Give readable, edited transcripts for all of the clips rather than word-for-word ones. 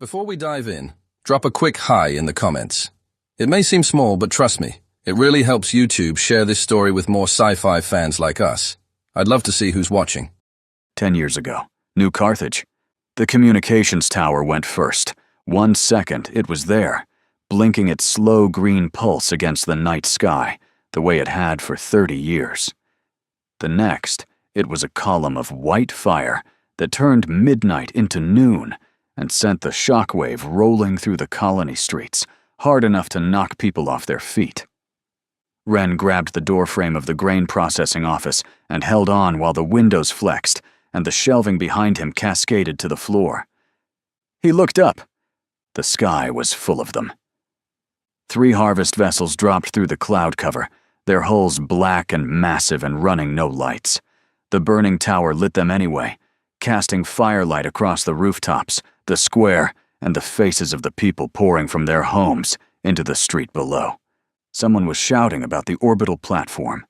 Before we dive in, drop a quick hi in the comments. It may seem small, but trust me, it really helps YouTube share this story with more sci-fi fans like us. I'd love to see who's watching. 10 years ago, New Carthage. The communications tower went first. 1 second, it was there, blinking its slow green pulse against the night sky, the way it had for 30 years. The next, it was a column of white fire that turned midnight into noon and sent the shockwave rolling through the colony streets, hard enough to knock people off their feet. Wren grabbed the doorframe of the grain processing office and held on while the windows flexed and the shelving behind him cascaded to the floor. He looked up. The sky was full of them. 3 harvest vessels dropped through the cloud cover, their hulls black and massive and running no lights. The burning tower lit them anyway, casting firelight across the rooftops, the square, and the faces of the people pouring from their homes into the street below. Someone was shouting about the orbital platform.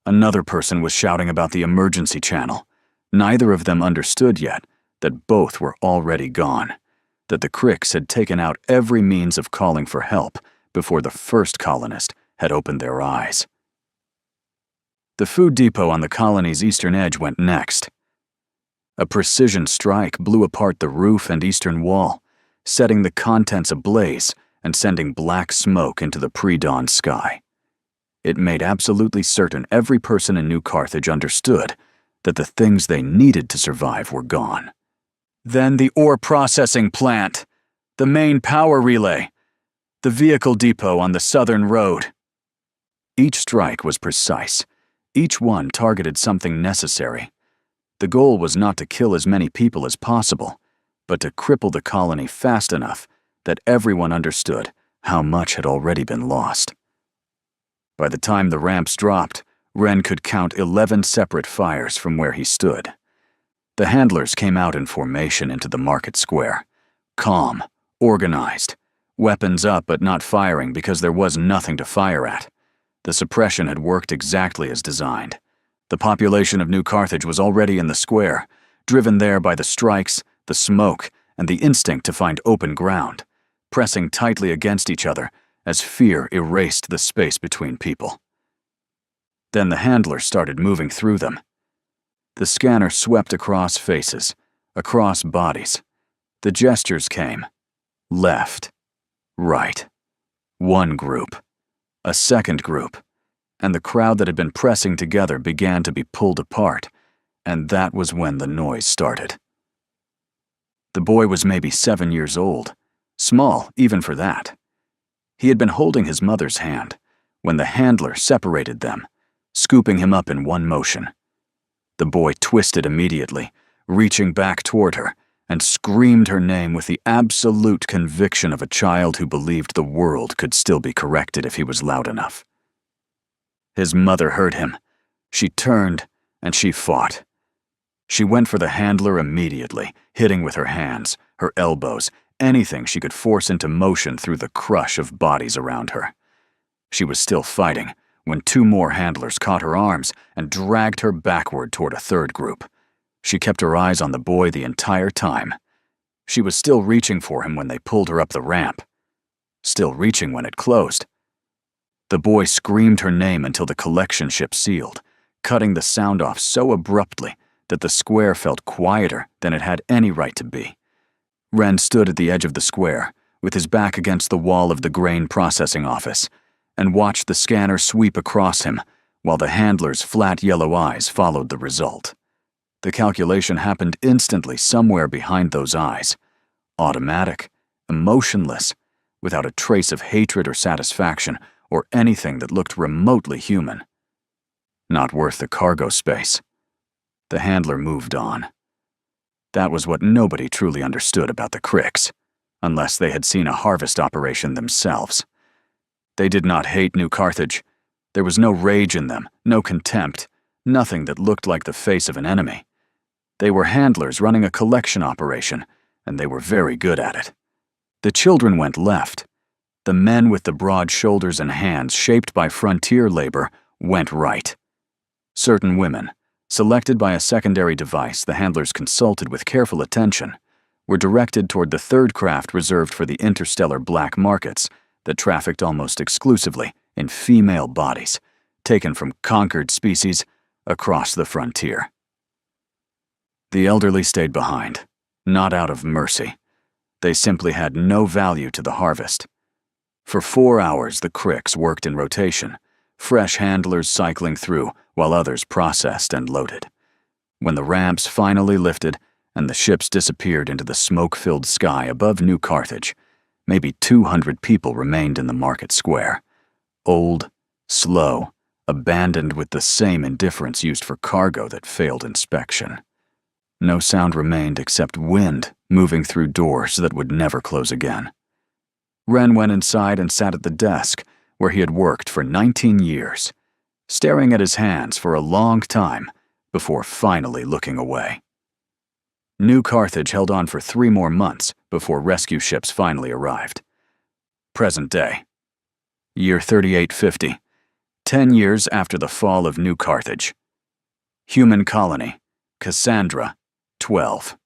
Another person was shouting about the emergency channel. Neither of them understood yet that both were already gone, that the Cricks had taken out every means of calling for help before the first colonist had opened their eyes. The food depot on the colony's eastern edge went next. A precision strike blew apart the roof and eastern wall, setting the contents ablaze and sending black smoke into the pre-dawn sky. It made absolutely certain every person in New Carthage understood that the things they needed to survive were gone. Then the ore processing plant, the main power relay, the vehicle depot on the southern road. Each strike was precise. Each one targeted something necessary. The goal was not to kill as many people as possible, but to cripple the colony fast enough that everyone understood how much had already been lost. By the time the ramps dropped, Wren could count 11 separate fires from where he stood. The handlers came out in formation into the market square, calm, organized, weapons up but not firing because there was nothing to fire at. The suppression had worked exactly as designed. The population of New Carthage was already in the square, driven there by the strikes, the smoke, and the instinct to find open ground, pressing tightly against each other as fear erased the space between people. Then the handler started moving through them. The scanner swept across faces, across bodies. The gestures came. Left, right. One group, a second group, and the crowd that had been pressing together began to be pulled apart, and that was when the noise started. The boy was maybe 7 years old, small even for that. He had been holding his mother's hand when the handler separated them, scooping him up in one motion. The boy twisted immediately, reaching back toward her, and screamed her name with the absolute conviction of a child who believed the world could still be corrected if he was loud enough. His mother heard him. She turned, and she fought. She went for the handler immediately, hitting with her hands, her elbows, anything she could force into motion through the crush of bodies around her. She was still fighting when 2 more handlers caught her arms and dragged her backward toward a third group. She kept her eyes on the boy the entire time. She was still reaching for him when they pulled her up the ramp. Still reaching when it closed. The boy screamed her name until the collection ship sealed, cutting the sound off so abruptly that the square felt quieter than it had any right to be. Wren stood at the edge of the square, with his back against the wall of the grain processing office, and watched the scanner sweep across him, while the handler's flat yellow eyes followed the result. The calculation happened instantly somewhere behind those eyes, automatic, emotionless, without a trace of hatred or satisfaction or anything that looked remotely human. Not worth the cargo space. The handler moved on. That was what nobody truly understood about the Cricks, unless they had seen a harvest operation themselves. They did not hate New Carthage. There was no rage in them, no contempt, nothing that looked like the face of an enemy. They were handlers running a collection operation, and they were very good at it. The children went left. The men with the broad shoulders and hands shaped by frontier labor went right. Certain women, selected by a secondary device the handlers consulted with careful attention, were directed toward the third craft reserved for the interstellar black markets that trafficked almost exclusively in female bodies, taken from conquered species across the frontier. The elderly stayed behind, not out of mercy. They simply had no value to the harvest. For 4 hours, the cricks worked in rotation, fresh handlers cycling through while others processed and loaded. When the ramps finally lifted and the ships disappeared into the smoke-filled sky above New Carthage, maybe 200 people remained in the market square. Old, slow, abandoned with the same indifference used for cargo that failed inspection. No sound remained except wind moving through doors that would never close again. Ren went inside and sat at the desk where he had worked for 19 years, staring at his hands for a long time before finally looking away. New Carthage held on for 3 more months before rescue ships finally arrived. Present day. Year 3850, 10 years after the fall of New Carthage. Human colony, Cassandra, 12.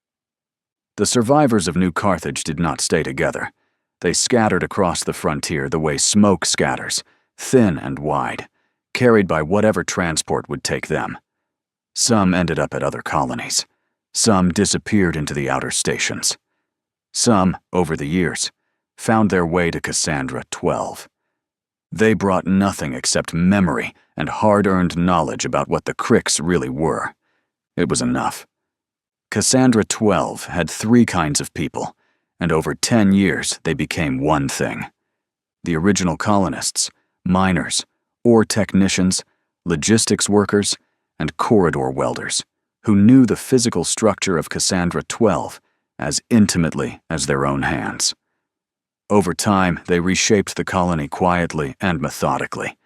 The survivors of New Carthage did not stay together. They scattered across the frontier the way smoke scatters, thin and wide, carried by whatever transport would take them. Some ended up at other colonies. Some disappeared into the outer stations. Some, over the years, found their way to Cassandra 12. They brought nothing except memory and hard-earned knowledge about what the cricks really were. It was enough. Cassandra 12 had 3 kinds of people, and over 10 years they became one thing. The original colonists, miners, ore technicians, logistics workers, and corridor welders, who knew the physical structure of Cassandra 12 as intimately as their own hands. Over time, they reshaped the colony quietly and methodically,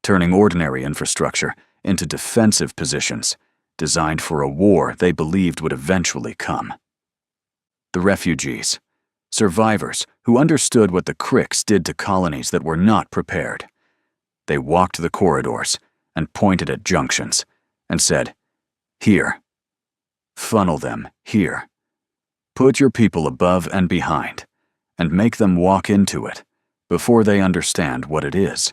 turning ordinary infrastructure into defensive positions designed for a war they believed would eventually come. The refugees, survivors who understood what the cricks did to colonies that were not prepared. They walked the corridors and pointed at junctions and said, "Here. Funnel them here. Put your people above and behind, and make them walk into it before they understand what it is."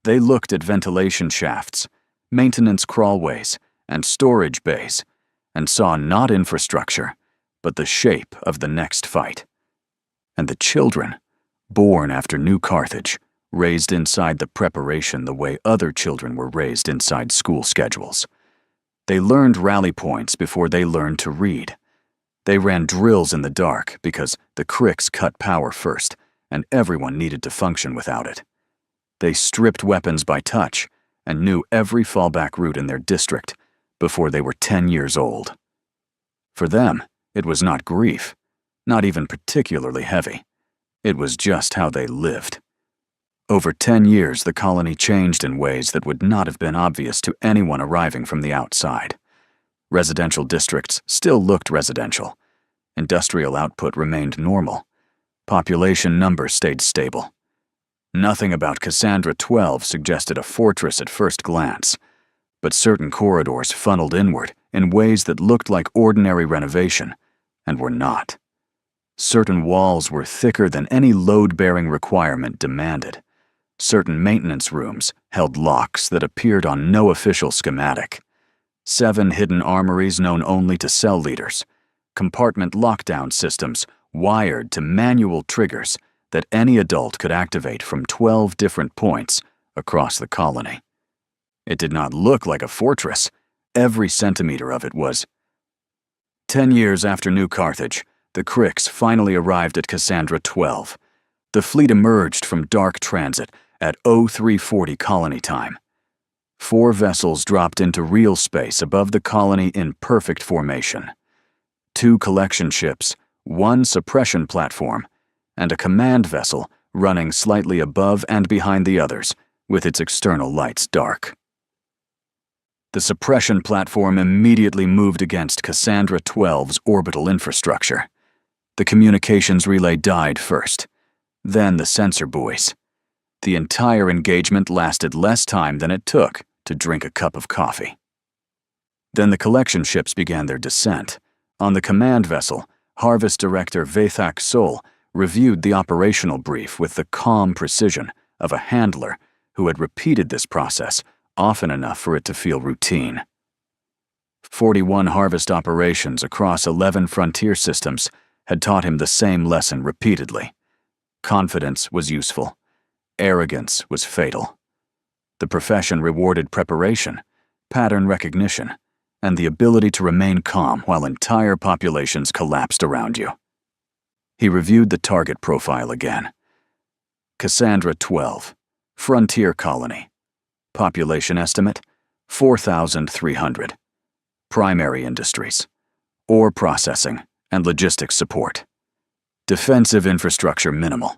They looked at ventilation shafts, maintenance crawlways, and storage bays, and saw not infrastructure, but the shape of the next fight. And the children, born after New Carthage, raised inside the preparation the way other children were raised inside school schedules. They learned rally points before they learned to read. They ran drills in the dark because the cricks cut power first, and everyone needed to function without it. They stripped weapons by touch and knew every fallback route in their district before they were 10 years old. For them, it was not grief, not even particularly heavy. It was just how they lived. Over 10 years, the colony changed in ways that would not have been obvious to anyone arriving from the outside. Residential districts still looked residential. Industrial output remained normal. Population numbers stayed stable. Nothing about Cassandra 12 suggested a fortress at first glance, but certain corridors funneled inward in ways that looked like ordinary renovation and were not. Certain walls were thicker than any load-bearing requirement demanded. Certain maintenance rooms held locks that appeared on no official schematic. 7 hidden armories known only to cell leaders. Compartment lockdown systems wired to manual triggers that any adult could activate from 12 different points across the colony. It did not look like a fortress. Every centimeter of it was. 10 years after New Carthage, the cricks finally arrived at Cassandra 12. The fleet emerged from dark transit at 0340 colony time. 4 vessels dropped into real space above the colony in perfect formation. 2 collection ships, 1 suppression platform, and a command vessel running slightly above and behind the others, with its external lights dark. The suppression platform immediately moved against Cassandra 12's orbital infrastructure. The communications relay died first, then the sensor buoys. The entire engagement lasted less time than it took to drink a cup of coffee. Then the collection ships began their descent. On the command vessel, Harvest Director Vathak Sol reviewed the operational brief with the calm precision of a handler who had repeated this process often enough for it to feel routine. 41 harvest operations across 11 frontier systems had taught him the same lesson repeatedly. Confidence was useful. Arrogance was fatal. The profession rewarded preparation, pattern recognition, and the ability to remain calm while entire populations collapsed around you. He reviewed the target profile again. Cassandra 12, Frontier Colony. Population estimate, 4,300. Primary industries, ore processing, and logistics support. Defensive infrastructure minimal.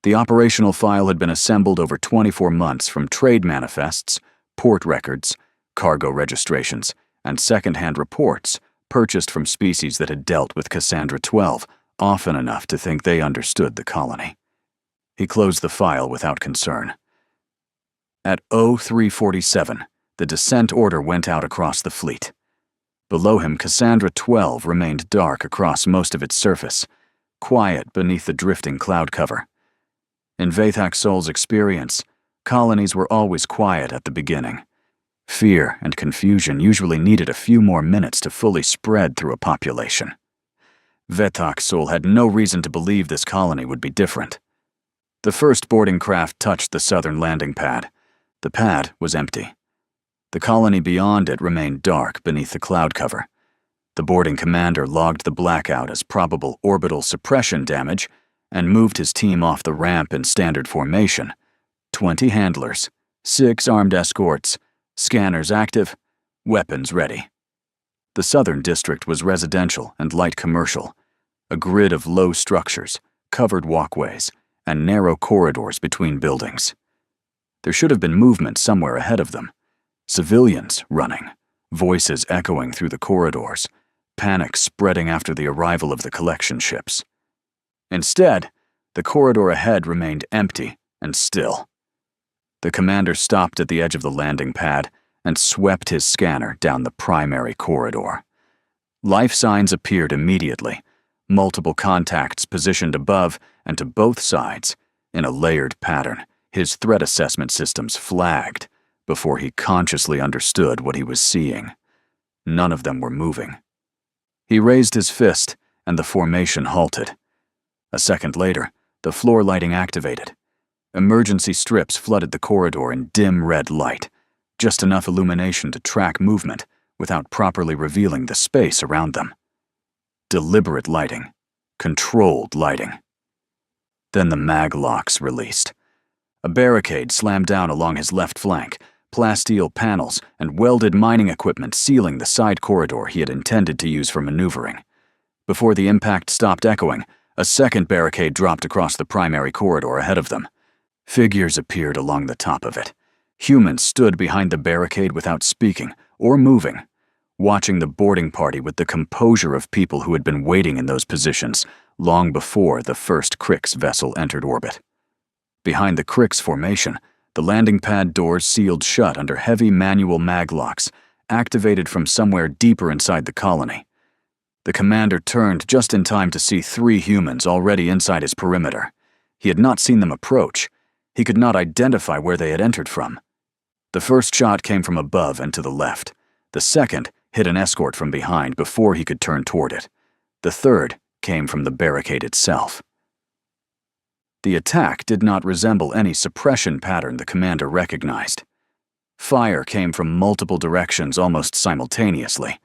The operational file had been assembled over 24 months from trade manifests, port records, cargo registrations, and second-hand reports purchased from species that had dealt with Cassandra 12 often enough to think they understood the colony. He closed the file without concern. At 0347, the descent order went out across the fleet. Below him, Cassandra 12 remained dark across most of its surface, quiet beneath the drifting cloud cover. In Vathak Sol's experience, colonies were always quiet at the beginning. Fear and confusion usually needed a few more minutes to fully spread through a population. Vathak Sol had no reason to believe this colony would be different. The first boarding craft touched the southern landing pad. The pad was empty. The colony beyond it remained dark beneath the cloud cover. The boarding commander logged the blackout as probable orbital suppression damage and moved his team off the ramp in standard formation. 20 handlers, 6 armed escorts, scanners active, weapons ready. The southern district was residential and light commercial, a grid of low structures, covered walkways, and narrow corridors between buildings. There should have been movement somewhere ahead of them. Civilians running, voices echoing through the corridors, panic spreading after the arrival of the collection ships. Instead, the corridor ahead remained empty and still. The commander stopped at the edge of the landing pad and swept his scanner down the primary corridor. Life signs appeared immediately, multiple contacts positioned above and to both sides in a layered pattern. His threat assessment systems flagged before he consciously understood what he was seeing. None of them were moving. He raised his fist, and the formation halted. A second later, the floor lighting activated. Emergency strips flooded the corridor in dim red light, just enough illumination to track movement without properly revealing the space around them. Deliberate lighting. Controlled lighting. Then the mag locks released. A barricade slammed down along his left flank, plasteel panels and welded mining equipment sealing the side corridor he had intended to use for maneuvering. Before the impact stopped echoing, a second barricade dropped across the primary corridor ahead of them. Figures appeared along the top of it. Humans stood behind the barricade without speaking or moving, watching the boarding party with the composure of people who had been waiting in those positions long before the first Krix vessel entered orbit. Behind the Krix formation, the landing pad doors sealed shut under heavy manual mag locks, activated from somewhere deeper inside the colony. The commander turned just in time to see 3 humans already inside his perimeter. He had not seen them approach. He could not identify where they had entered from. The first shot came from above and to the left. The second hit an escort from behind before he could turn toward it. The third came from the barricade itself. The attack did not resemble any suppression pattern the commander recognized. Fire came from multiple directions almost simultaneously,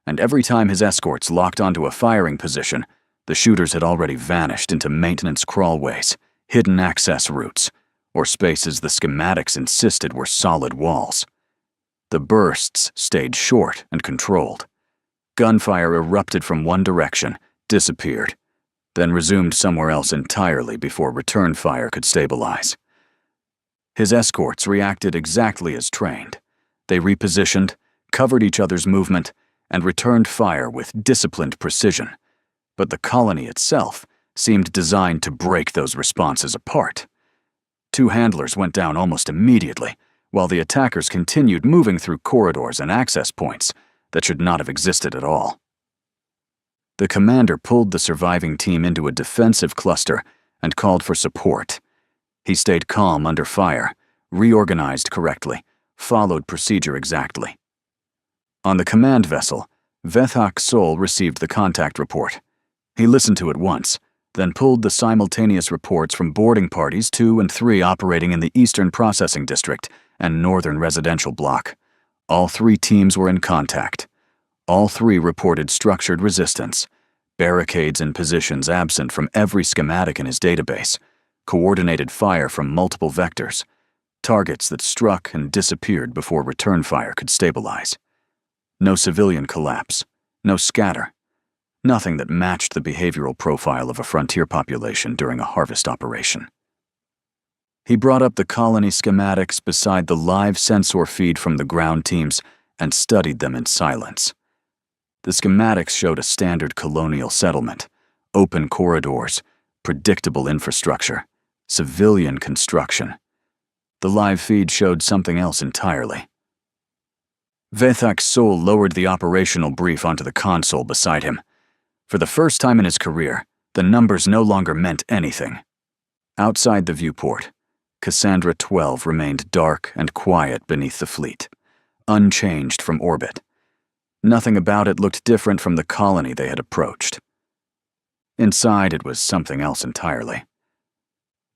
and every time his escorts locked onto a firing position, the shooters had already vanished into maintenance crawlways, hidden access routes, or spaces the schematics insisted were solid walls. The bursts stayed short and controlled. Gunfire erupted from one direction, disappeared, then resumed somewhere else entirely before return fire could stabilize. His escorts reacted exactly as trained. They repositioned, covered each other's movement, and returned fire with disciplined precision. But the colony itself seemed designed to break those responses apart. 2 handlers went down almost immediately, while the attackers continued moving through corridors and access points that should not have existed at all. The commander pulled the surviving team into a defensive cluster and called for support. He stayed calm under fire, reorganized correctly, followed procedure exactly. On the command vessel, Vethak Sol received the contact report. He listened to it once, then pulled the simultaneous reports from boarding parties 2 and 3 operating in the Eastern Processing District and Northern Residential Block. All 3 teams were in contact. All 3 reported structured resistance, barricades in positions absent from every schematic in his database, coordinated fire from multiple vectors, targets that struck and disappeared before return fire could stabilize. No civilian collapse, no scatter, nothing that matched the behavioral profile of a frontier population during a harvest operation. He brought up the colony schematics beside the live sensor feed from the ground teams and studied them in silence. The schematics showed a standard colonial settlement, open corridors, predictable infrastructure, civilian construction. The live feed showed something else entirely. Vethak Sol lowered the operational brief onto the console beside him. For the first time in his career, the numbers no longer meant anything. Outside the viewport, Cassandra 12 remained dark and quiet beneath the fleet, unchanged from orbit. Nothing about it looked different from the colony they had approached. Inside, it was something else entirely.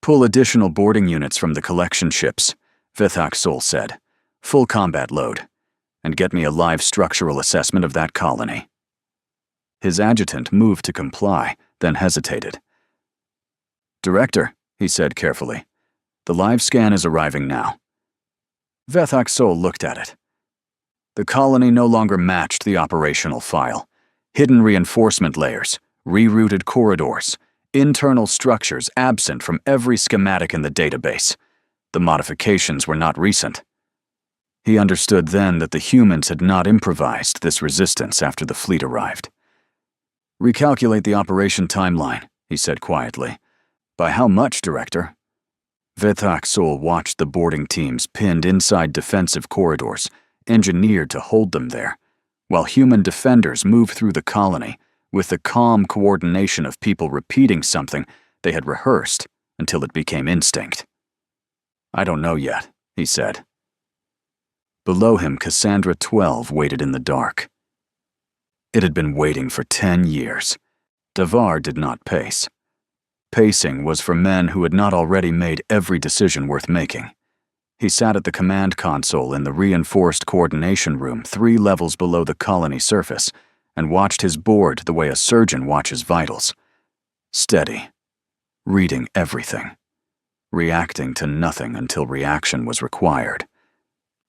"Pull additional boarding units from the collection ships," Vethak Sol said. "Full combat load. And get me a live structural assessment of that colony." His adjutant moved to comply, then hesitated. "Director," he said carefully, "the live scan is arriving now." Vethak Sol looked at it. The colony no longer matched the operational file. Hidden reinforcement layers, rerouted corridors, internal structures absent from every schematic in the database. The modifications were not recent. He understood then that the humans had not improvised this resistance after the fleet arrived. "Recalculate the operation timeline," he said quietly. "By how much, Director?" Vethak Sol watched the boarding teams pinned inside defensive corridors, engineered to hold them there, while human defenders moved through the colony with the calm coordination of people repeating something they had rehearsed until it became instinct. "I don't know yet," he said. Below him, Cassandra 12 waited in the dark. It had been waiting for 10 years. Davar did not pace. Pacing was for men who had not already made every decision worth making. He sat at the command console in the reinforced coordination room 3 levels below the colony surface and watched his board the way a surgeon watches vitals. Steady. Reading everything. Reacting to nothing until reaction was required.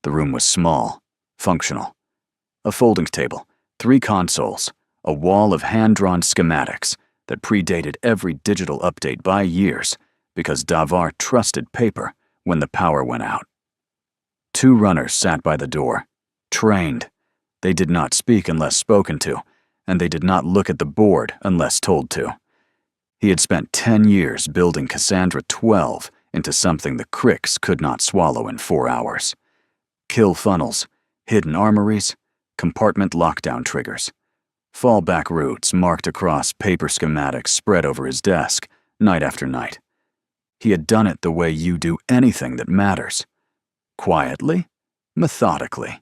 The room was small, functional. A folding table, 3 consoles, a wall of hand-drawn schematics that predated every digital update by years because Davar trusted paper when the power went out. 2 runners sat by the door, trained. They did not speak unless spoken to, and they did not look at the board unless told to. He had spent 10 years building Cassandra 12 into something the Cricks could not swallow in 4 hours. Kill funnels, hidden armories, compartment lockdown triggers. Fallback routes marked across paper schematics spread over his desk, night after night. He had done it the way you do anything that matters. Quietly, methodically,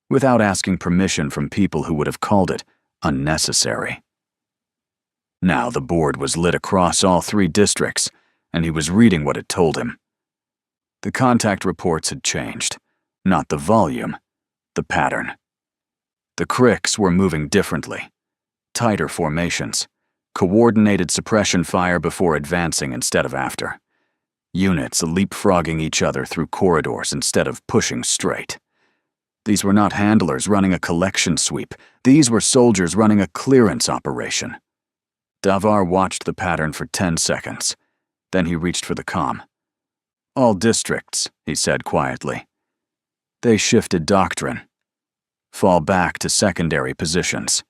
without asking permission from people who would have called it unnecessary. Now the board was lit across all 3 districts, and he was reading what it told him. The contact reports had changed, not the volume, the pattern. The Cricks were moving differently. Tighter formations, coordinated suppression fire before advancing instead of after. Units leapfrogging each other through corridors instead of pushing straight. These were not handlers running a collection sweep. These were soldiers running a clearance operation. Davar watched the pattern for 10 seconds. Then he reached for the comm. "All districts," he said quietly. They shifted doctrine. Fall back to secondary positions.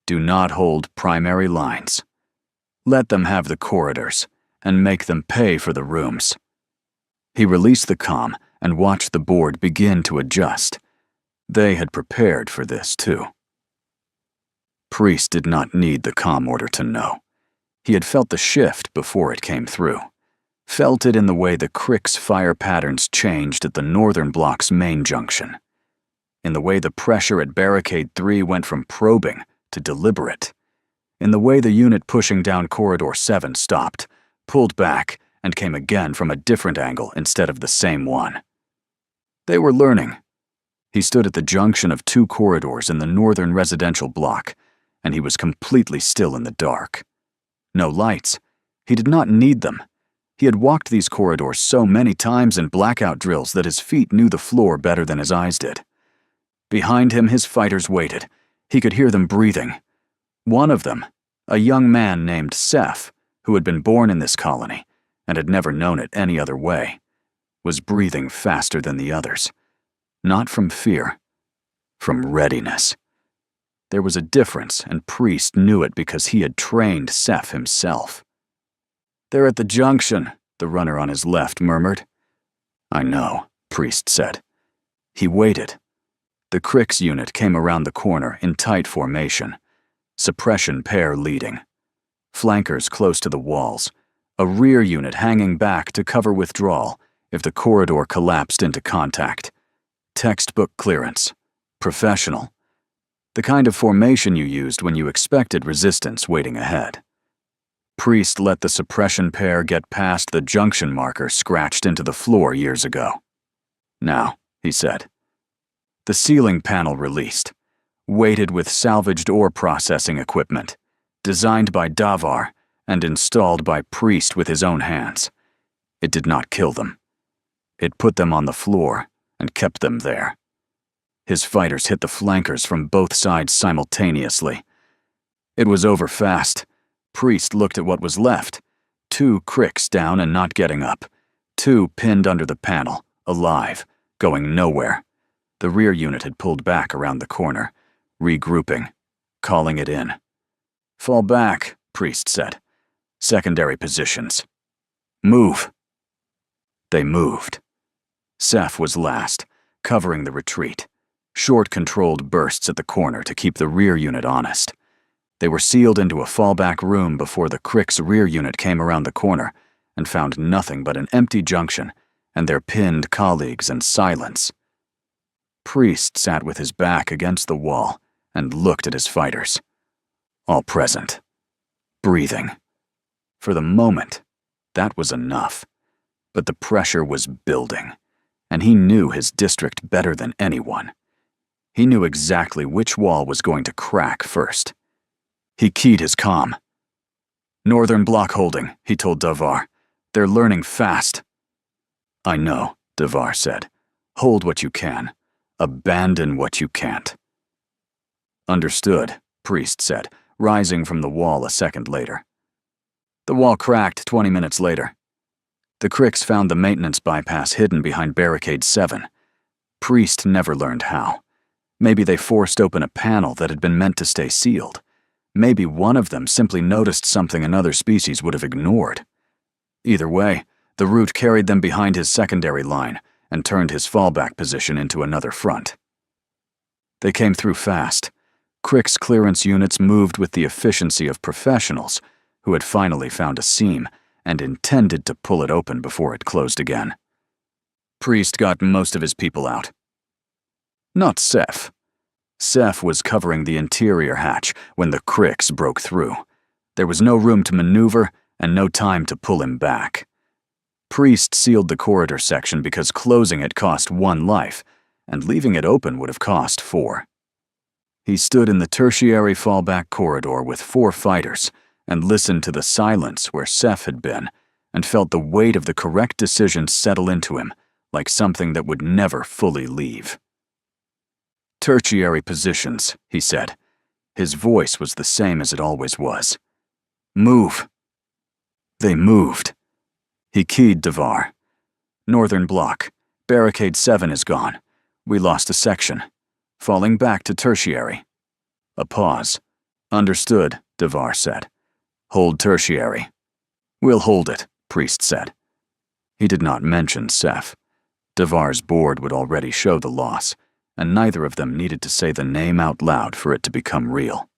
Do not hold primary lines. Let them have the corridors, and make them pay for the rooms. He released the comm and watched the board begin to adjust. They had prepared for this too. Priest did not need the comm order to know. He had felt the shift before it came through. Felt it in the way the Crick's fire patterns changed at the northern block's main junction. In the way the pressure at Barricade 3 went from probing to deliberate. In the way the unit pushing down Corridor 7 stopped, pulled back, and came again from a different angle instead of the same one. They were learning. He stood at the junction of two corridors in the northern residential block, and he was completely still in the dark. No lights. He did not need them. He had walked these corridors so many times in blackout drills that his feet knew the floor better than his eyes did. Behind him, his fighters waited. He could hear them breathing. One of them, a young man named Seth, who had been born in this colony and had never known it any other way, was breathing faster than the others. Not from fear, from readiness. There was a difference, and Priest knew it because he had trained Seth himself. "They're at the junction," the runner on his left murmured. "I know," Priest said. He waited. The Crick's unit came around the corner in tight formation, suppression pair leading. Flankers close to the walls, a rear unit hanging back to cover withdrawal if the corridor collapsed into contact. Textbook clearance. Professional. The kind of formation you used when you expected resistance waiting ahead. Priest let the suppression pair get past the junction marker scratched into the floor years ago. "Now," he said. The ceiling panel released, weighted with salvaged ore processing equipment, designed by Davar and installed by Priest with his own hands. It did not kill them. It put them on the floor and kept them there. His fighters hit the flankers from both sides simultaneously. It was over fast. Priest looked at what was left. 2 Cricks down and not getting up. 2 pinned under the panel, alive, going nowhere. The rear unit had pulled back around the corner, regrouping, calling it in. "Fall back," Priest said. "Secondary positions. Move." They moved. Seth was last, covering the retreat. Short controlled bursts at the corner to keep the rear unit honest. They were sealed into a fallback room before the Crick's rear unit came around the corner and found nothing but an empty junction and their pinned colleagues and silence. Priest sat with his back against the wall and looked at his fighters. All present. Breathing. For the moment, that was enough. But the pressure was building, and he knew his district better than anyone. He knew exactly which wall was going to crack first. He keyed his comm. "Northern block holding," he told Davar. "They're learning fast." "I know," Davar said. "Hold what you can. Abandon what you can't." "Understood," Priest said, rising from the wall a second later. The wall cracked 20 minutes later. The Cricks found the maintenance bypass hidden behind Barricade 7. Priest never learned how. Maybe they forced open a panel that had been meant to stay sealed. Maybe one of them simply noticed something another species would have ignored. Either way, the route carried them behind his secondary line and turned his fallback position into another front. They came through fast. Crick's clearance units moved with the efficiency of professionals who had finally found a seam and intended to pull it open before it closed again. Priest got most of his people out. Not Seth. Seth was covering the interior hatch when the Cricks broke through. There was no room to maneuver and no time to pull him back. Priest sealed the corridor section because closing it cost 1 life, and leaving it open would have cost 4. He stood in the tertiary fallback corridor with 4 fighters and listened to the silence where Seth had been and felt the weight of the correct decision settle into him like something that would never fully leave. "Tertiary positions," he said. His voice was the same as it always was. "Move." They moved. He keyed Davar. "Northern block. Barricade 7 is gone. We lost a section. Falling back to tertiary." A pause. "Understood," Davar said. "Hold tertiary." "We'll hold it," Priest said. He did not mention Seth. Davar's board would already show the loss, and neither of them needed to say the name out loud for it to become real.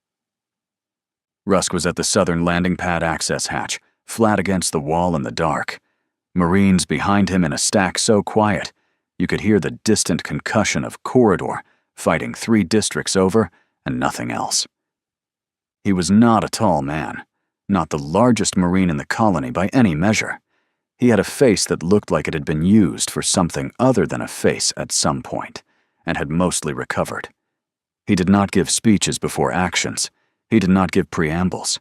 Rusk was at the southern landing pad access hatch, flat against the wall in the dark. Marines behind him in a stack so quiet, you could hear the distant concussion of corridor fighting 3 districts over and nothing else. He was not a tall man, not the largest Marine in the colony by any measure. He had a face that looked like it had been used for something other than a face at some point, and had mostly recovered. He did not give speeches before actions. He did not give preambles.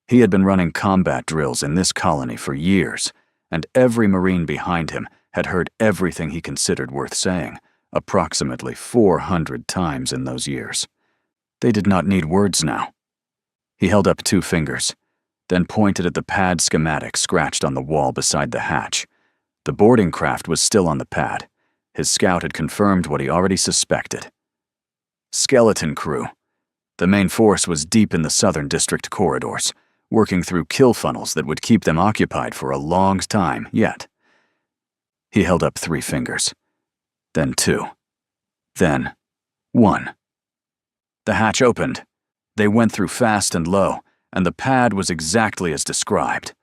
He had been running combat drills in this colony for years, and every Marine behind him had heard everything he considered worth saying, approximately 400 times in those years. They did not need words now. He held up 2 fingers, then pointed at the pad schematic scratched on the wall beside the hatch. The boarding craft was still on the pad. His scout had confirmed what he already suspected. Skeleton crew. The main force was deep in the southern district corridors, working through kill funnels that would keep them occupied for a long time yet. He held up 3 fingers, then 2, then 1. The hatch opened. They went through fast and low, and the pad was exactly as described.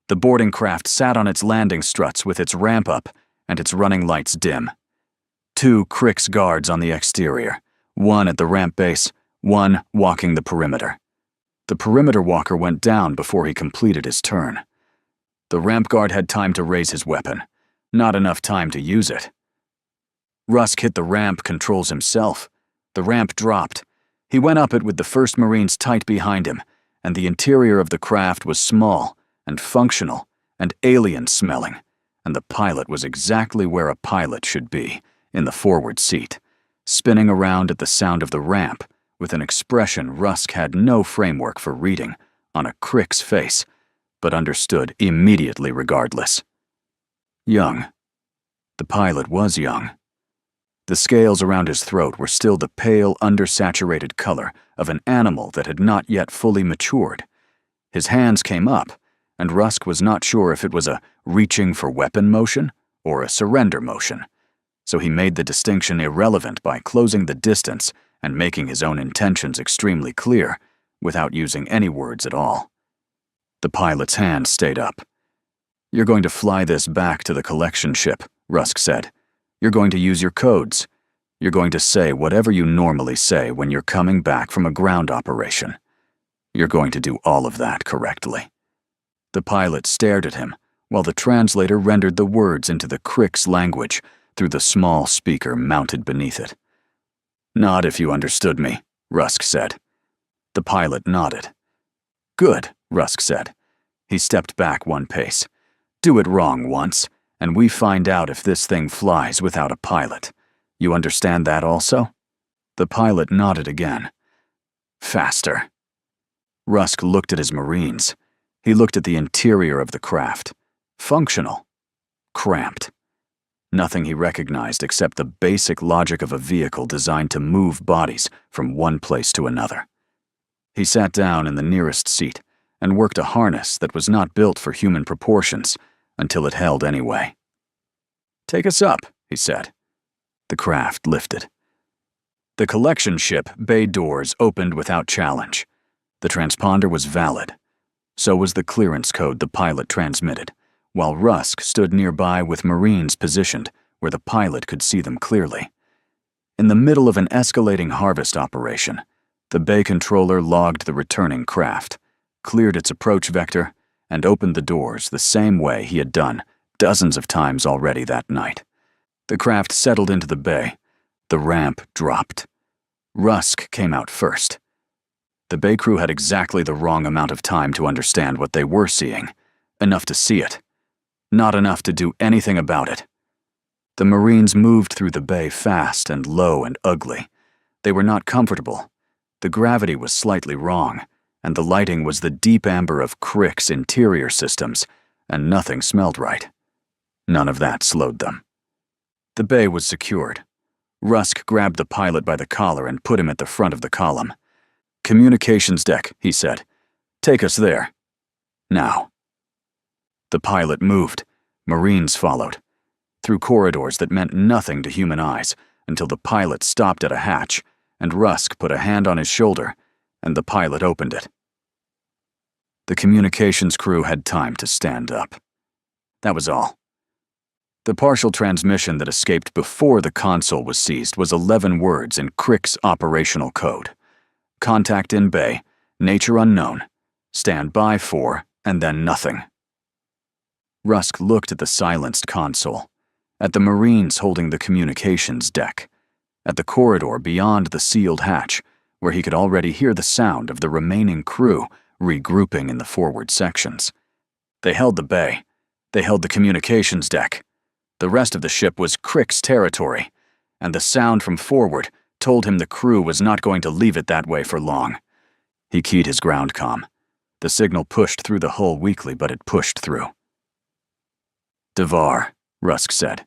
The boarding craft sat on its landing struts with its ramp up and its running lights dim. 2 Crix guards on the exterior, 1 at the ramp base, 1 walking the perimeter. The perimeter walker went down before he completed his turn. The ramp guard had time to raise his weapon, not enough time to use it. Rusk hit the ramp controls himself. The ramp dropped. He went up it with the first Marines tight behind him, and the interior of the craft was small and functional and alien-smelling, and the pilot was exactly where a pilot should be, in the forward seat, spinning around at the sound of the ramp, with an expression Rusk had no framework for reading, on a Crix face, but understood immediately regardless. Young. The pilot was young. The scales around his throat were still the pale, undersaturated color of an animal that had not yet fully matured. His hands came up, and Rusk was not sure if it was a reaching for weapon motion or a surrender motion, so he made the distinction irrelevant by closing the distance and making his own intentions extremely clear, without using any words at all. The pilot's hand stayed up. "You're going to fly this back to the collection ship," Rusk said. "You're going to use your codes. You're going to say whatever you normally say when you're coming back from a ground operation. You're going to do all of that correctly." The pilot stared at him, while the translator rendered the words into the Crix language through the small speaker mounted beneath it. "Nod if you understood me," Rusk said. The pilot nodded. "Good," Rusk said. He stepped back 1 pace. "Do it wrong once, and we find out if this thing flies without a pilot. You understand that also?" The pilot nodded again. "Faster." Rusk looked at his Marines. He looked at the interior of the craft. Functional. Cramped. Nothing he recognized except the basic logic of a vehicle designed to move bodies from one place to another. He sat down in the nearest seat and worked a harness that was not built for human proportions until it held anyway. "Take us up," he said. The craft lifted. The collection ship bay doors opened without challenge. The transponder was valid. So was the clearance code the pilot transmitted, while Rusk stood nearby with Marines positioned where the pilot could see them clearly. In the middle of an escalating harvest operation, the bay controller logged the returning craft, cleared its approach vector, and opened the doors the same way he had done dozens of times already that night. The craft settled into the bay. The ramp dropped. Rusk came out first. The bay crew had exactly the wrong amount of time to understand what they were seeing, enough to see it, not enough to do anything about it. The Marines moved through the bay fast and low and ugly. They were not comfortable. The gravity was slightly wrong, and the lighting was the deep amber of Crix interior systems, and nothing smelled right. None of that slowed them. The bay was secured. Rusk grabbed the pilot by the collar and put him at the front of the column. "Communications deck," he said. "Take us there. Now." The pilot moved. Marines followed. Through corridors that meant nothing to human eyes until the pilot stopped at a hatch, and Rusk put a hand on his shoulder, and the pilot opened it. The communications crew had time to stand up. That was all. The partial transmission that escaped before the console was seized was 11 words in Crick's operational code. Contact in bay, nature unknown, stand by for, and then nothing. Rusk looked at the silenced console, at the Marines holding the communications deck, at the corridor beyond the sealed hatch, where he could already hear the sound of the remaining crew regrouping in the forward sections. They held the bay. They held the communications deck. The rest of the ship was Crick's territory, and the sound from forward told him the crew was not going to leave it that way for long. He keyed his ground comm. The signal pushed through the hull weakly, but it pushed through. "Devar," Rusk said.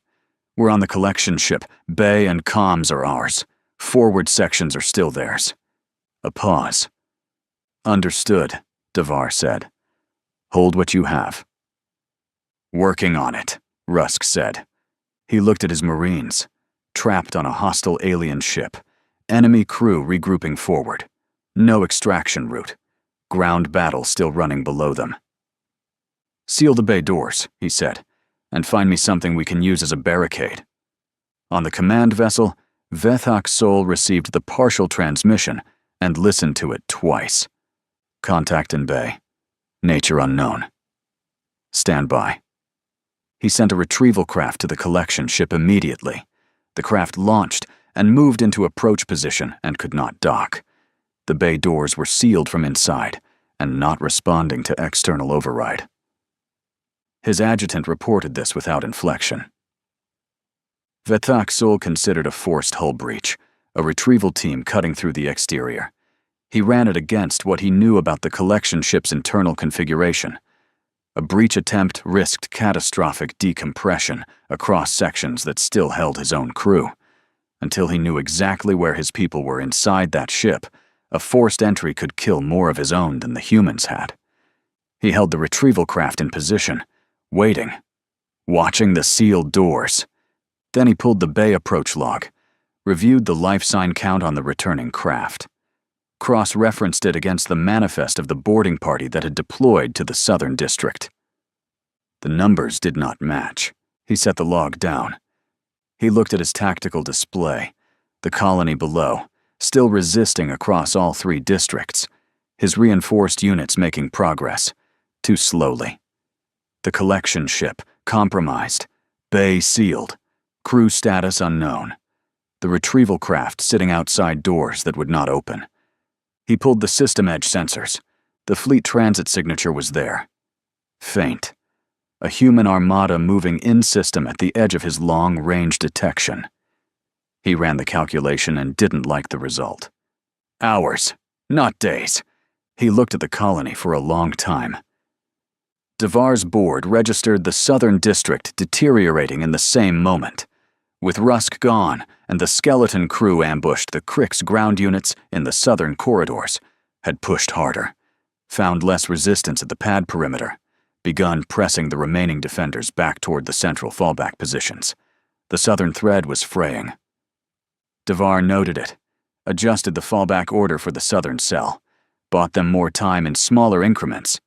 "We're on the collection ship. Bay and comms are ours. Forward sections are still theirs." A pause. "Understood," Devar said. "Hold what you have." "Working on it," Rusk said. He looked at his Marines, trapped on a hostile alien ship, enemy crew regrouping forward, no extraction route, ground battle still running below them. "Seal the bay doors," he said, "and find me something we can use as a barricade." On the command vessel, Vethak Sol received the partial transmission and listened to it twice. Contact in bay. Nature unknown. Stand by. He sent a retrieval craft to the collection ship immediately. The craft launched and moved into approach position and could not dock. The bay doors were sealed from inside and not responding to external override. His adjutant reported this without inflection. Vethak Sol considered a forced hull breach, a retrieval team cutting through the exterior. He ran it against what he knew about the collection ship's internal configuration. A breach attempt risked catastrophic decompression across sections that still held his own crew. Until he knew exactly where his people were inside that ship, a forced entry could kill more of his own than the humans had. He held the retrieval craft in position, waiting, watching the sealed doors. Then he pulled the bay approach log, reviewed the life sign count on the returning craft, cross-referenced it against the manifest of the boarding party that had deployed to the southern district. The numbers did not match. He set the log down. He looked at his tactical display, the colony below, still resisting across all 3 districts, his reinforced units making progress, too slowly. The collection ship, compromised, bay sealed, crew status unknown, the retrieval craft sitting outside doors that would not open. He pulled the system edge sensors. The fleet transit signature was there. Faint. A human armada moving in-system at the edge of his long-range detection. He ran the calculation and didn't like the result. Hours, not days. He looked at the colony for a long time. Devar's board registered the southern district deteriorating in the same moment. With Rusk gone and the skeleton crew ambushed, the Crick's ground units in the southern corridors had pushed harder, found less resistance at the pad perimeter, begun pressing the remaining defenders back toward the central fallback positions. The southern thread was fraying. Devar noted it, adjusted the fallback order for the southern cell, bought them more time in smaller increments.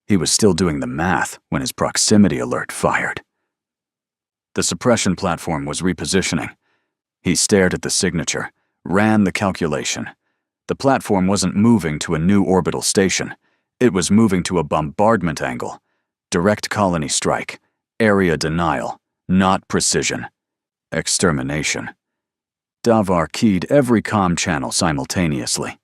He was still doing the math when his proximity alert fired. The suppression platform was repositioning. He stared at the signature, ran the calculation. The platform wasn't moving to a new orbital station. It was moving to a bombardment angle. Direct colony strike. Area denial. Not precision. Extermination. Devar keyed every comm channel simultaneously.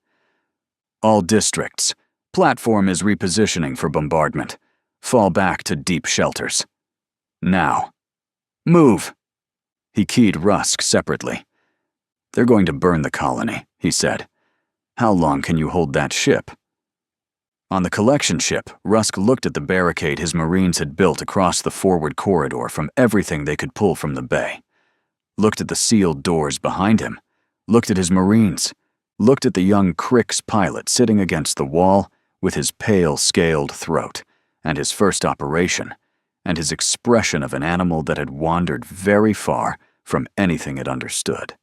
All districts. Platform is repositioning for bombardment. Fall back to deep shelters. Now. Move! He keyed Rusk separately. "They're going to burn the colony," he said. "How long can you hold that ship?" On the collection ship, Rusk looked at the barricade his Marines had built across the forward corridor from everything they could pull from the bay. Looked at the sealed doors behind him. Looked at his Marines. Looked at the young Crick's pilot sitting against the wall with his pale, scaled throat, and his first operation, and his expression of an animal that had wandered very far from anything it understood.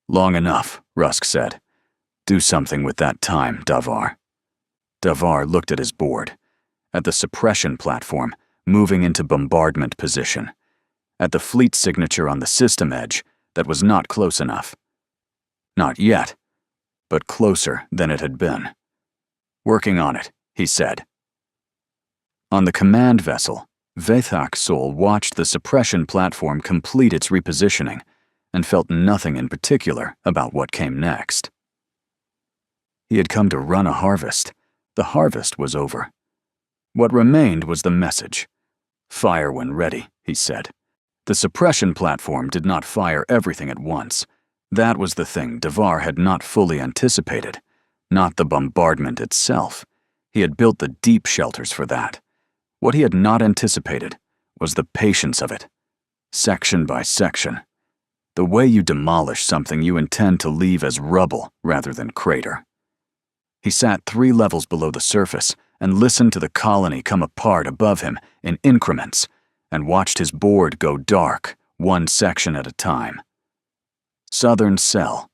"Long enough," Rusk said. "Do something with that time, Devar." Davar looked at his board, at the suppression platform moving into bombardment position, at the fleet signature on the system edge that was not close enough. Not yet, but closer than it had been. Working on it, he said. On the command vessel, Vethak Sol watched the suppression platform complete its repositioning and felt nothing in particular about what came next. He had come to run a harvest. The harvest was over. What remained was the message. Fire when ready, he said. The suppression platform did not fire everything at once. That was the thing Davar had not fully anticipated, not the bombardment itself. He had built the deep shelters for that. What he had not anticipated was the patience of it, section by section. The way you demolish something you intend to leave as rubble rather than crater. He sat 3 levels below the surface and listened to the colony come apart above him in increments and watched his board go dark, 1 section at a time. Southern Cell,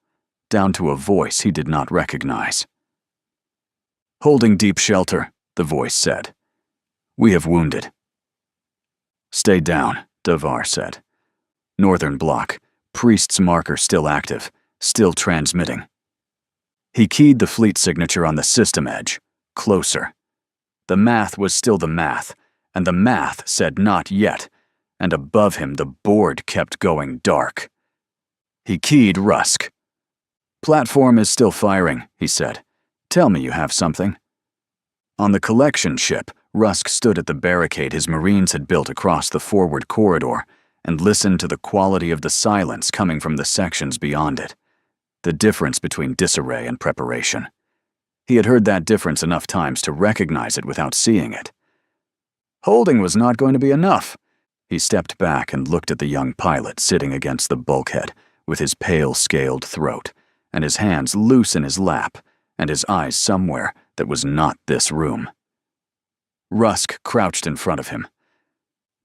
down to a voice he did not recognize. "Holding deep shelter," the voice said. "We have wounded." "Stay down," Davar said. "Northern block, Priest's marker still active, still transmitting." He keyed the fleet signature on the system edge, closer. The math was still the math, and the math said not yet, and above him the board kept going dark. He keyed Rusk. "Platform is still firing," he said. "Tell me you have something." On the collection ship, Rusk stood at the barricade his Marines had built across the forward corridor and listened to the quality of the silence coming from the sections beyond it. The difference between disarray and preparation. He had heard that difference enough times to recognize it without seeing it. Holding was not going to be enough. He stepped back and looked at the young pilot sitting against the bulkhead with his pale-scaled throat and his hands loose in his lap and his eyes somewhere that was not this room. Rusk crouched in front of him.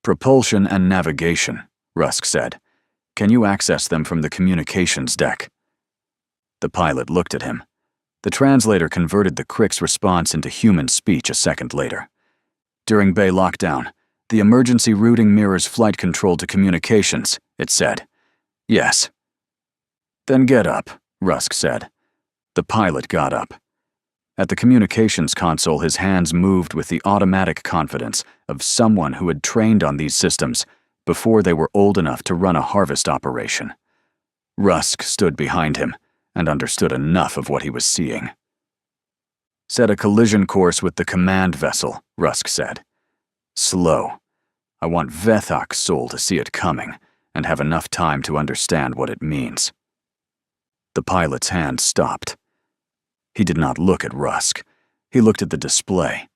"Propulsion and navigation," Rusk said. "Can you access them from the communications deck?" The pilot looked at him. The translator converted the Crick's response into human speech a second later. "During Bay lockdown, the emergency routing mirrors flight control to communications," it said. "Yes." "Then get up," Rusk said. The pilot got up. At the communications console, his hands moved with the automatic confidence of someone who had trained on these systems before they were old enough to run a harvest operation. Rusk stood behind him and understood enough of what he was seeing. "Set a collision course with the command vessel," Rusk said. "Slow. I want Vethak Sol to see it coming and have enough time to understand what it means." The pilot's hand stopped. He did not look at Rusk. He looked at the display,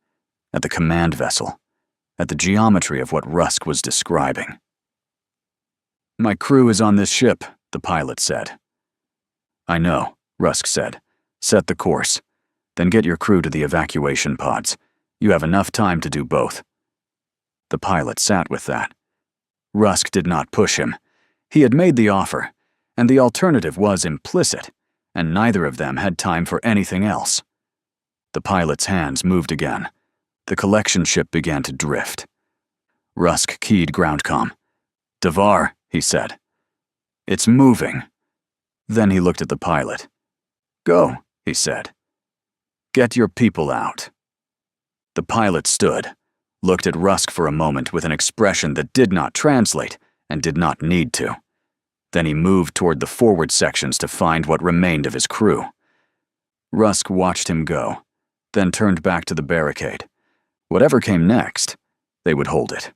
at the command vessel, at the geometry of what Rusk was describing. "My crew is on this ship," the pilot said. "I know," Rusk said. "Set the course. Then get your crew to the evacuation pods. You have enough time to do both." The pilot sat with that. Rusk did not push him. He had made the offer, and the alternative was implicit, and neither of them had time for anything else. The pilot's hands moved again. The collection ship began to drift. Rusk keyed groundcom. "Davar," he said. "It's moving." Then he looked at the pilot. "Go," he said. "Get your people out." The pilot stood, looked at Rusk for a moment with an expression that did not translate and did not need to. Then he moved toward the forward sections to find what remained of his crew. Rusk watched him go, then turned back to the barricade. Whatever came next, they would hold it.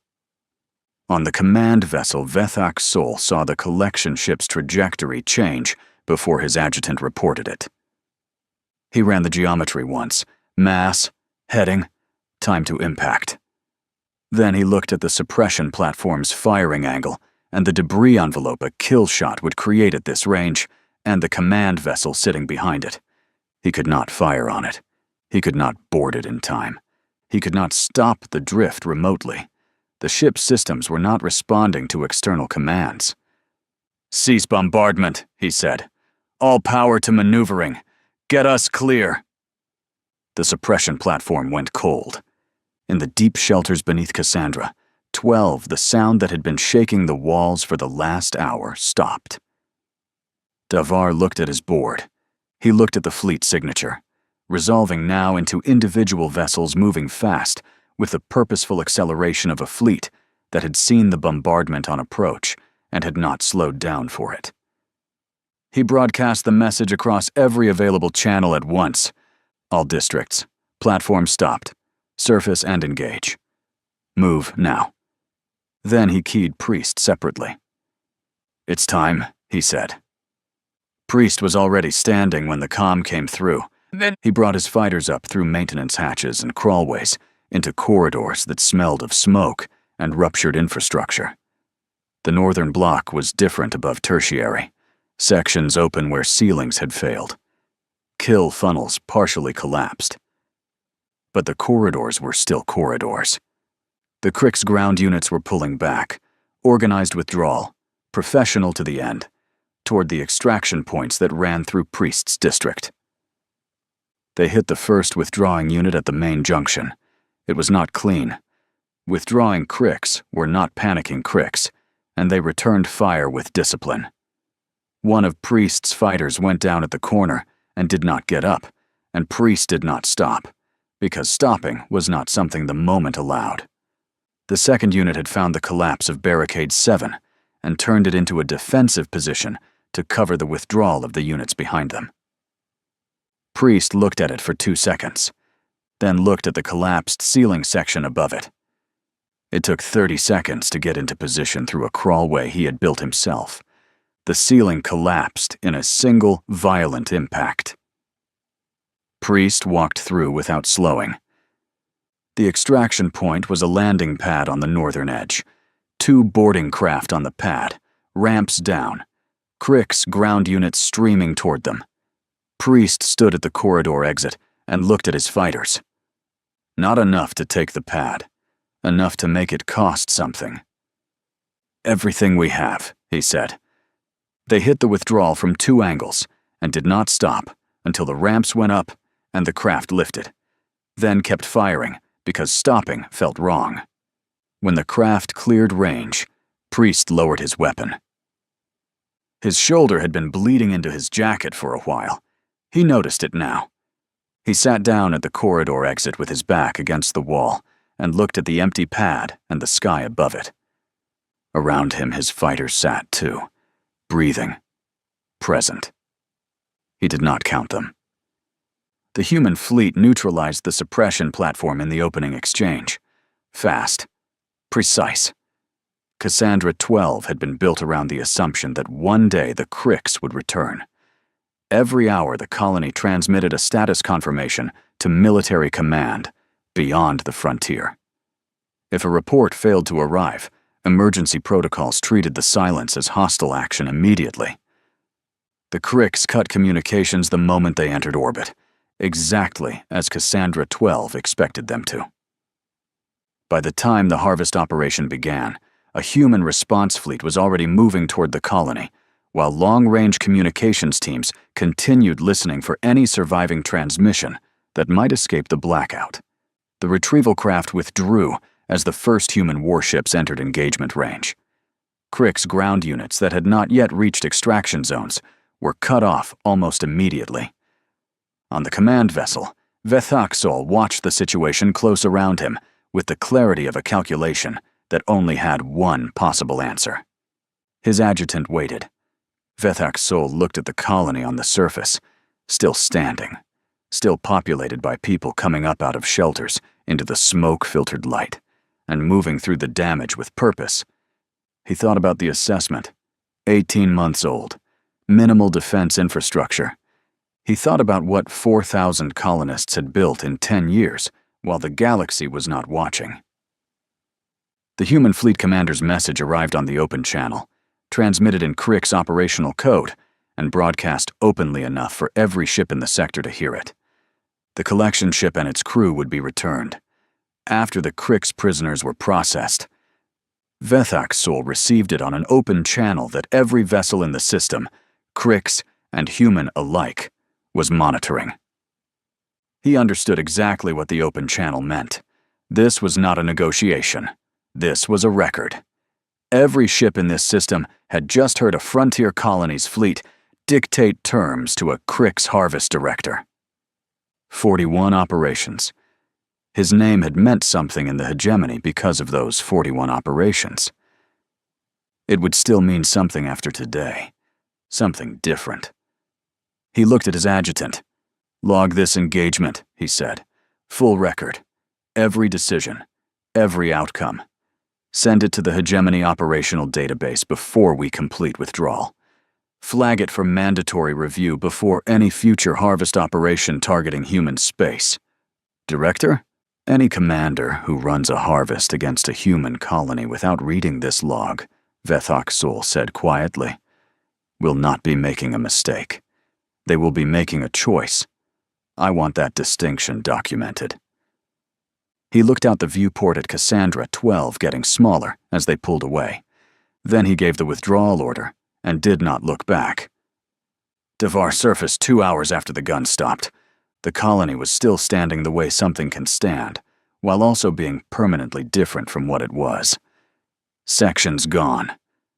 On the command vessel, Vethak Sol saw the collection ship's trajectory change before his adjutant reported it. He ran the geometry once, mass, heading, time to impact. Then he looked at the suppression platform's firing angle and the debris envelope a kill shot would create at this range, and the command vessel sitting behind it. He could not fire on it. He could not board it in time. He could not stop the drift remotely. The ship's systems were not responding to external commands. "Cease bombardment," he said. "All power to maneuvering. Get us clear." The suppression platform went cold. In the deep shelters beneath Cassandra, 12, the sound that had been shaking the walls for the last hour, stopped. Davar looked at his board. He looked at the fleet signature, resolving now into individual vessels moving fast with the purposeful acceleration of a fleet that had seen the bombardment on approach and had not slowed down for it. He broadcast the message across every available channel at once. All districts. Platform stopped. Surface and engage. Move now. Then he keyed Priest separately. "It's time," he said. Priest was already standing when the comm came through. Then he brought his fighters up through maintenance hatches and crawlways into corridors that smelled of smoke and ruptured infrastructure. The northern block was different above tertiary, sections open where ceilings had failed. Kill funnels partially collapsed. But the corridors were still corridors. The Crick's ground units were pulling back, organized withdrawal, professional to the end, toward the extraction points that ran through Priest's district. They hit the first withdrawing unit at the main junction. It was not clean. Withdrawing Cricks were not panicking Cricks, and they returned fire with discipline. One of Priest's fighters went down at the corner and did not get up, and Priest did not stop, because stopping was not something the moment allowed. The second unit had found the collapse of Barricade 7 and turned it into a defensive position to cover the withdrawal of the units behind them. Priest looked at it for 2 seconds, then looked at the collapsed ceiling section above it. It took 30 seconds to get into position through a crawlway he had built himself. The ceiling collapsed in a single violent impact. Priest walked through without slowing. The extraction point was a landing pad on the northern edge. 2 boarding craft on the pad, ramps down, Crick's ground units streaming toward them. Priest stood at the corridor exit and looked at his fighters. Not enough to take the pad, enough to make it cost something. "Everything we have," he said. They hit the withdrawal from 2 angles and did not stop until the ramps went up and the craft lifted, then kept firing because stopping felt wrong. When the craft cleared range, Priest lowered his weapon. His shoulder had been bleeding into his jacket for a while. He noticed it now. He sat down at the corridor exit with his back against the wall and looked at the empty pad and the sky above it. Around him his fighters sat too, breathing, present. He did not count them. The human fleet neutralized the suppression platform in the opening exchange. Fast. Precise. Cassandra 12 had been built around the assumption that one day the Cricks would return. Every hour the colony transmitted a status confirmation to military command beyond the frontier. If a report failed to arrive, emergency protocols treated the silence as hostile action immediately. The Cricks cut communications the moment they entered orbit, exactly as Cassandra 12 expected them to. By the time the harvest operation began, a human response fleet was already moving toward the colony, while long-range communications teams continued listening for any surviving transmission that might escape the blackout. The retrieval craft withdrew as the first human warships entered engagement range. Crick's ground units that had not yet reached extraction zones were cut off almost immediately. On the command vessel, Vethaksol watched the situation close around him with the clarity of a calculation that only had one possible answer. His adjutant waited. Vethaksol looked at the colony on the surface, still standing, still populated by people coming up out of shelters into the smoke-filtered light, and moving through the damage with purpose. He thought about the assessment. 18 months old. Minimal defense infrastructure. He thought about what 4,000 colonists had built in 10 years while the galaxy was not watching. The human fleet commander's message arrived on the open channel, transmitted in Crick's operational code, and broadcast openly enough for every ship in the sector to hear it. The collection ship and its crew would be returned. After the Crick's prisoners were processed, Vethaksol received it on an open channel that every vessel in the system, Crick's and human alike, was monitoring. He understood exactly what the open channel meant. This was not a negotiation. This was a record. Every ship in this system had just heard a Frontier Colonies fleet dictate terms to a Crix Harvest Director. 41 operations. His name had meant something in the hegemony because of those 41 operations. It would still mean something after today. Something different. He looked at his adjutant. "Log this engagement," he said. "Full record. Every decision. Every outcome. Send it to the hegemony operational database before we complete withdrawal. Flag it for mandatory review before any future harvest operation targeting human space. Director? Any commander who runs a harvest against a human colony without reading this log," Vethok Sul said quietly, "will not be making a mistake. They will be making a choice. I want that distinction documented." He looked out the viewport at Cassandra 12 getting smaller as they pulled away. Then he gave the withdrawal order and did not look back. Devar surfaced 2 hours after the gun stopped. The colony was still standing the way something can stand, while also being permanently different from what it was. Sections gone.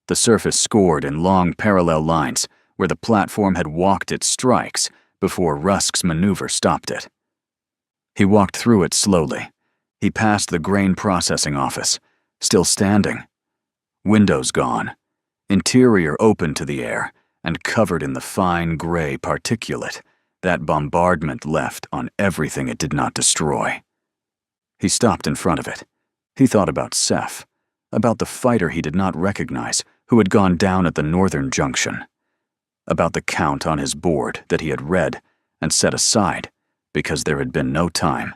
The surface scored in long parallel lines where the platform had walked its strikes before Rusk's maneuver stopped it. He walked through it slowly. He passed the grain processing office, still standing. Windows gone. Interior open to the air and covered in the fine gray particulate that bombardment left on everything it did not destroy. He stopped in front of it. He thought about Seth, about the fighter he did not recognize who had gone down at the northern junction, about the count on his board that he had read and set aside because there had been no time,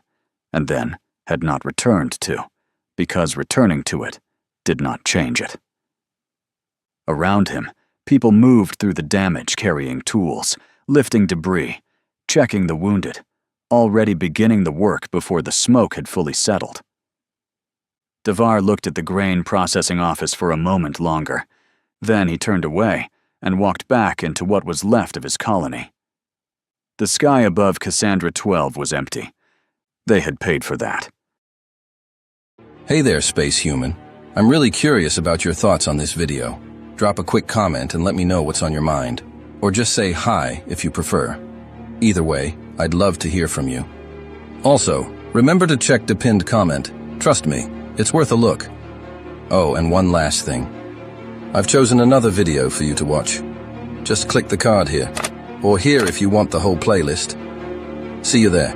and then had not returned to, because returning to it did not change it. Around him, people moved through the damage carrying tools, lifting debris, checking the wounded, already beginning the work before the smoke had fully settled. Devar looked at the grain processing office for a moment longer. Then he turned away and walked back into what was left of his colony. The sky above Cassandra 12 was empty. They had paid for that. Hey there, space human. I'm really curious about your thoughts on this video. Drop a quick comment and let me know what's on your mind. Or just say hi if you prefer. Either way, I'd love to hear from you. Also, remember to check the pinned comment. Trust me, it's worth a look. Oh, and one last thing. I've chosen another video for you to watch. Just click the card here. Or here if you want the whole playlist. See you there.